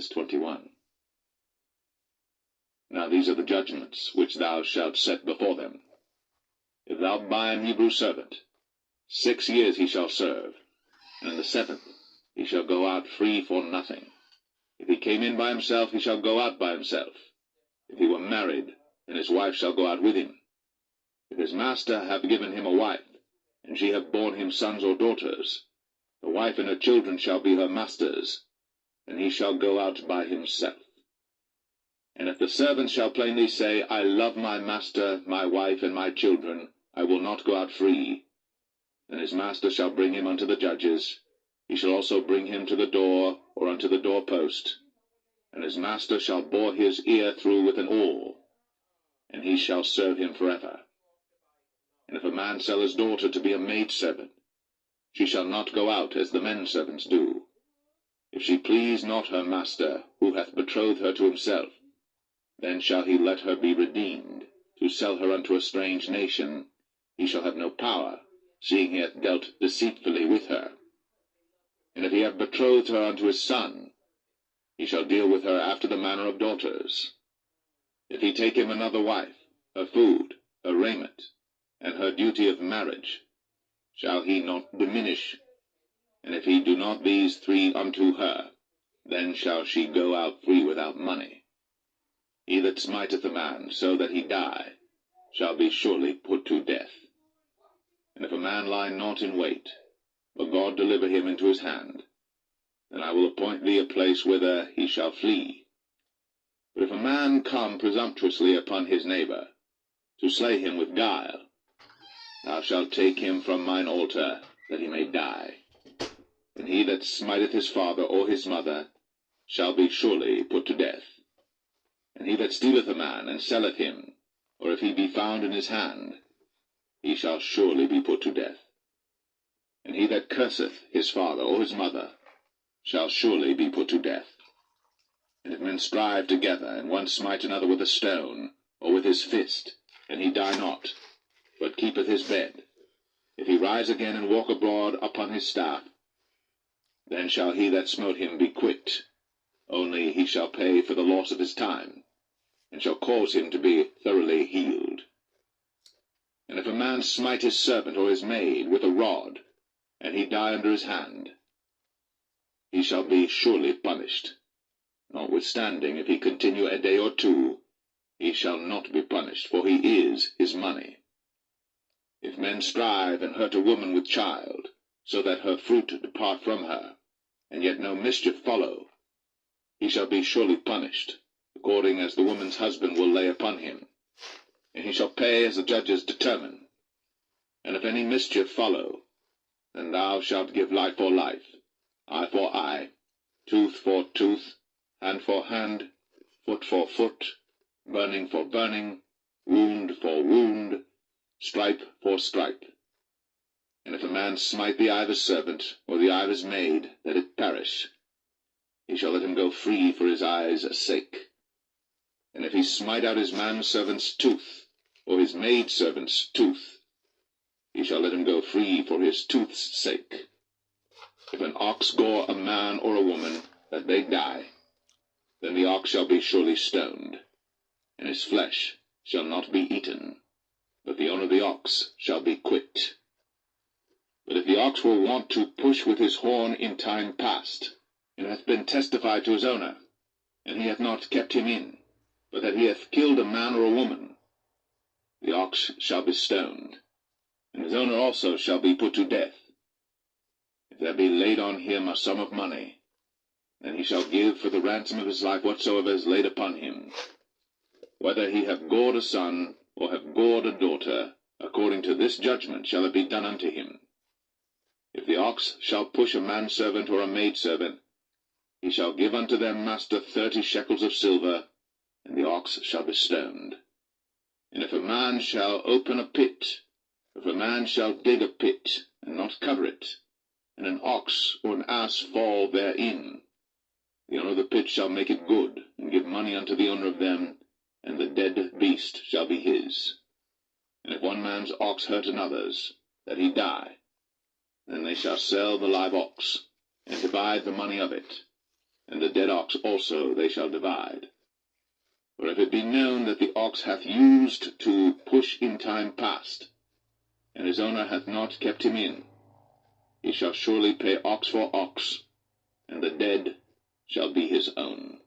Verse 21. Now these are the judgments which thou shalt set before them. If thou buy an Hebrew servant, 6 years he shall serve, and in the 7th he shall go out free for nothing. If he came in by himself, he shall go out by himself. If he were married, then his wife shall go out with him. If his master have given him a wife, and she have borne him sons or daughters, the wife and her children shall be her master's, and he shall go out by himself. And if the servant shall plainly say, I love my master, my wife, and my children, I will not go out free, then his master shall bring him unto the judges. He shall also bring him to the door, or unto the doorpost, and his master shall bore his ear through with an awl, and he shall serve him forever. And if a man sell his daughter to be a maidservant, she shall not go out as the men servants do. If she please not her master, who hath betrothed her to himself, then shall he let her be redeemed. To sell her unto a strange nation, he shall have no power, seeing he hath dealt deceitfully with her. And if he have betrothed her unto his son, he shall deal with her after the manner of daughters. If he take him another wife, her food, her raiment, and her duty of marriage, shall he not diminish? And if he do not these 3 unto her, then shall she go out free without money. He that smiteth a man so that he die, shall be surely put to death. And if a man lie not in wait, but God deliver him into his hand, then I will appoint thee a place whither he shall flee. But if a man come presumptuously upon his neighbor, to slay him with guile, thou shalt take him from mine altar, that he may die. And he that smiteth his father or his mother shall be surely put to death. And he that stealeth a man, and selleth him, or if he be found in his hand, he shall surely be put to death. And he that curseth his father or his mother shall surely be put to death. And if men strive together, and one smite another with a stone, or with his fist, and he die not, but keepeth his bed, if he rise again and walk abroad upon his staff, then shall he that smote him be quit, only he shall pay for the loss of his time, and shall cause him to be thoroughly healed. And if a man smite his servant or his maid with a rod, and he die under his hand, he shall be surely punished. Notwithstanding, if he continue a day or 2, he shall not be punished, for he is his money. If men strive and hurt a woman with child, so that her fruit depart from her, and yet no mischief follow, he shall be surely punished, according as the woman's husband will lay upon him, and he shall pay as the judges determine. And if any mischief follow, then thou shalt give life for life, eye for eye, tooth for tooth, hand for hand, foot for foot, burning for burning, wound for wound, stripe for stripe. And if a man smite the eye of his servant, or the eye of his maid, that it perish, he shall let him go free for his eye's sake. And if he smite out his manservant's tooth, or his maidservant's tooth, he shall let him go free for his tooth's sake. If an ox gore a man or a woman, that they die, then the ox shall be surely stoned, and his flesh shall not be eaten, but the owner of the ox shall be quit. But if the ox were wont to push with his horn in time past, and hath been testified to his owner, and he hath not kept him in, but that he hath killed a man or a woman, the ox shall be stoned, and his owner also shall be put to death. If there be laid on him a sum of money, then he shall give for the ransom of his life whatsoever is laid upon him, whether he have gored a son, or have gored a daughter, according to this judgment shall it be done unto him. If the ox shall push a manservant or a maidservant, he shall give unto their master 30 shekels of silver, and the ox shall be stoned. And if a man shall open a pit, if a man shall dig a pit, and not cover it, and an ox or an ass fall therein, the owner of the pit shall make it good, and give money unto the owner of them, and the dead beast shall be his. And if one man's ox hurt another's, that he die, then they shall sell the live ox, and divide the money of it. and the dead ox also they shall divide. For if it be known that the ox hath used to push in time past, and his owner hath not kept him in, he shall surely pay ox for ox, and the dead shall be his own.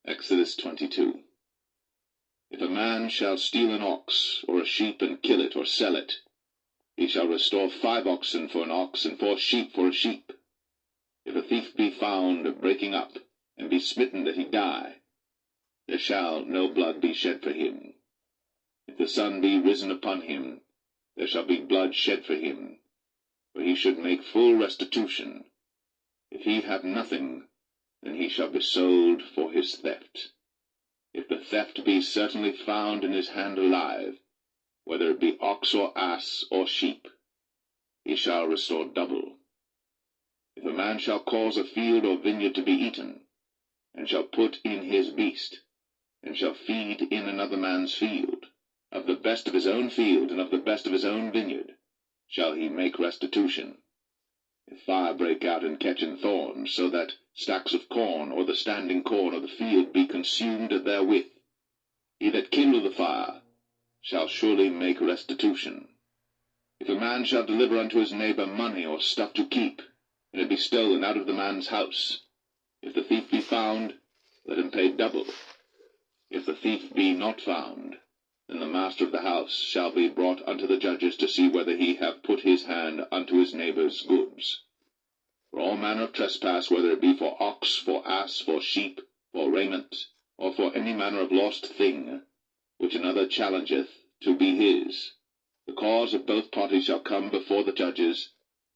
Exodus 22. If a man shall steal an ox, or a sheep, and kill it, or sell it, he shall restore 5 oxen for an ox, and 4 sheep for a sheep. If a thief be found breaking up, and be smitten that he die, there shall no blood be shed for him. If the sun be risen upon him, there shall be blood shed for him, for he should make full restitution. If he have nothing, then he shall be sold for his theft. If the theft be certainly found in his hand alive, whether it be ox or ass or sheep, he shall restore double. If a man shall cause a field or vineyard to be eaten, and shall put in his beast, and shall feed in another man's field, of the best of his own field and of the best of his own vineyard shall he make restitution. If fire break out and catch in thorns, so that stacks of corn or the standing corn of the field be consumed therewith, he that kindled the fire shall surely make restitution. If a man shall deliver unto his neighbor money or stuff to keep, and it be stolen out of the man's house, if the thief be found, let him pay double. If the thief be not found, then the master of the house shall be brought unto the judges to see whether he have put his hand unto his neighbor's goods. For all manner of trespass, whether it be for ox, for ass, for sheep, for raiment, or for any manner of lost thing, which another challengeth to be his, the cause of both parties shall come before the judges,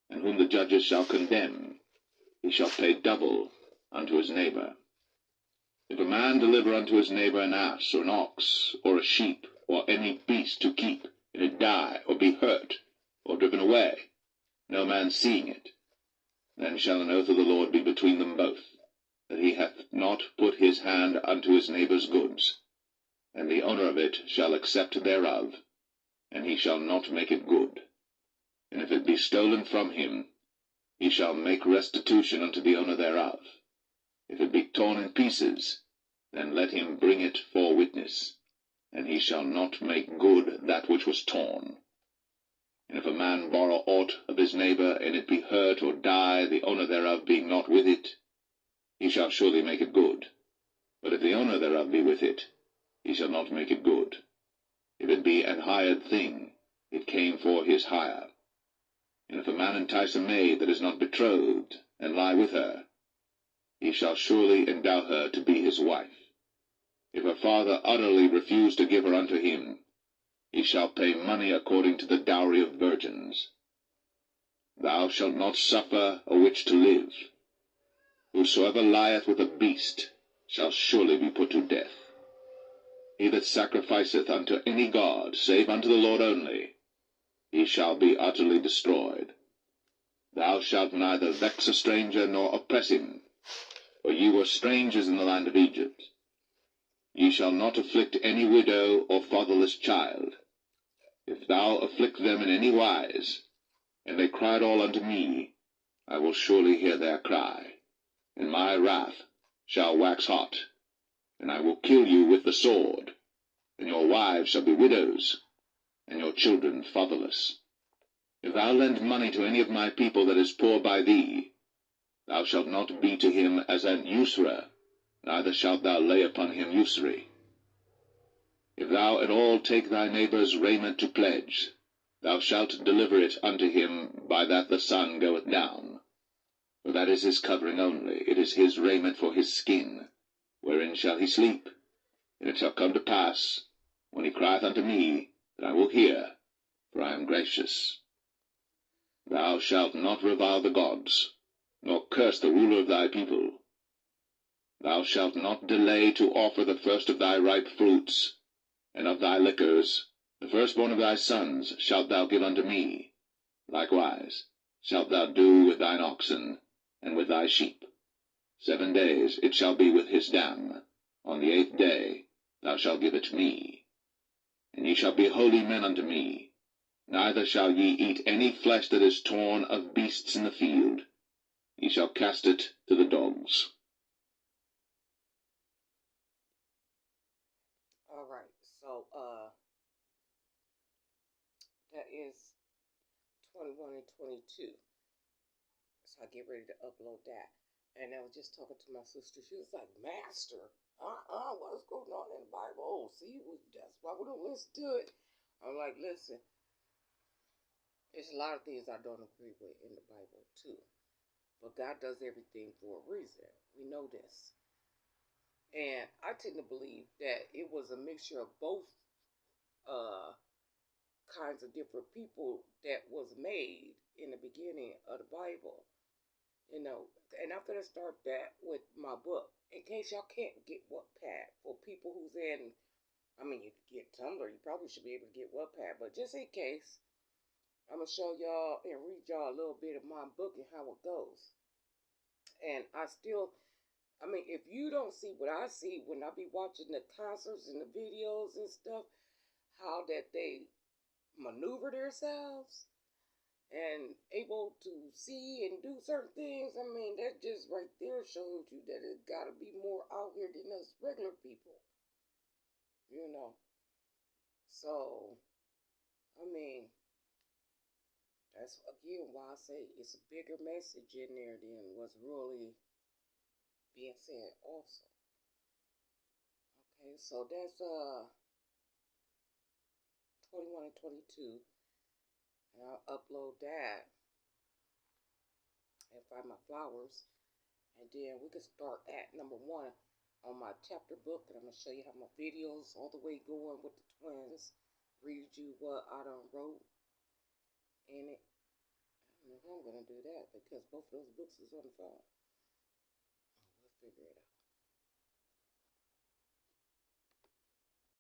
and whom the judges shall condemn, he shall pay double unto his neighbor. If a man deliver unto his neighbor an ass, or an ox, or a sheep, or any beast to keep, and it die, or be hurt, or driven away, no man seeing it, then shall an oath of the Lord be between them both, that he hath not put his hand unto his neighbor's goods, and the owner of it shall accept thereof, and he shall not make it good. And if it be stolen from him, he shall make restitution unto the owner thereof. If it be torn in pieces, then let him bring it for witness, and he shall not make good that which was torn. And if a man borrow aught of his neighbor, and it be hurt or die, the owner thereof being not with it, he shall surely make it good. But if the owner thereof be with it, he shall not make it good. If it be an hired thing, it came for his hire. And if a man entice a maid that is not betrothed, and lie with her, he shall surely endow her to be his wife. If her father utterly refuse to give her unto him, he shall pay money according to the dowry of virgins. Thou shalt not suffer a witch to live. Whosoever lieth with a beast shall surely be put to death. He that sacrificeth unto any god, save unto the Lord only, he shall be utterly destroyed. Thou shalt neither vex a stranger nor oppress him, for ye were strangers in the land of Egypt. Ye shall not afflict any widow or fatherless child. If thou afflict them in any wise, and they cry at all unto me, I will surely hear their cry, and my wrath shall wax hot, and I will kill you with the sword, and your wives shall be widows, and your children fatherless. If thou lend money to any of my people that is poor by thee, thou shalt not be to him as an usurer, neither shalt thou lay upon him usury. If thou at all take thy neighbor's raiment to pledge, thou shalt deliver it unto him by that the sun goeth down. For that is his covering only, it is his raiment for his skin, wherein shall he sleep. And it shall come to pass, when he crieth unto me, that I will hear, for I am gracious. Thou shalt not revile the gods, nor curse the ruler of thy people. Thou shalt not delay to offer the first of thy ripe fruits, and of thy liquors, the firstborn of thy sons shalt thou give unto me. Likewise shalt thou do with thine oxen, and with thy sheep. 7 days it shall be with his dam. On the 8th day thou shalt give it me. And ye shall be holy men unto me. Neither shall ye eat any flesh that is torn of beasts in the field. Ye shall cast it to the dogs. All right, so that is 21 and 22. So I get ready to upload that. And I was just talking to my sister. She was like, Master, what's going on in the Bible? Oh, see, that's why we don't listen to it. I'm like, listen, there's a lot of things I don't agree with in the Bible, too. But God does everything for a reason. We know this. And I tend to believe that it was a mixture of both uh, kinds of different people that was made in the beginning of the Bible. You know, and I'm gonna start that with my book. In case y'all can't get Wattpad, for people who's in, I mean, you can get Tumblr. You probably should be able to get Wattpad, but just in case, I'm gonna show y'all and read y'all a little bit of my book and how it goes. And I mean, if you don't see what I see when I be watching the concerts and the videos and stuff, how that they maneuver themselves and able to see and do certain things, I mean, that just right there shows you that it gotta be more out here than us regular people, you know. So, I mean, that's again why I say it's a bigger message in there than what's really being said also. Okay, so that's 21 and 22. And I'll upload that and find my flowers. And then we can start at number 1 on my chapter book. And I'm going to show you how my videos all the way going with the twins. Read you what I done wrote in it. I don't know how I'm going to do that because both of those books is on the phone. We'll figure it out.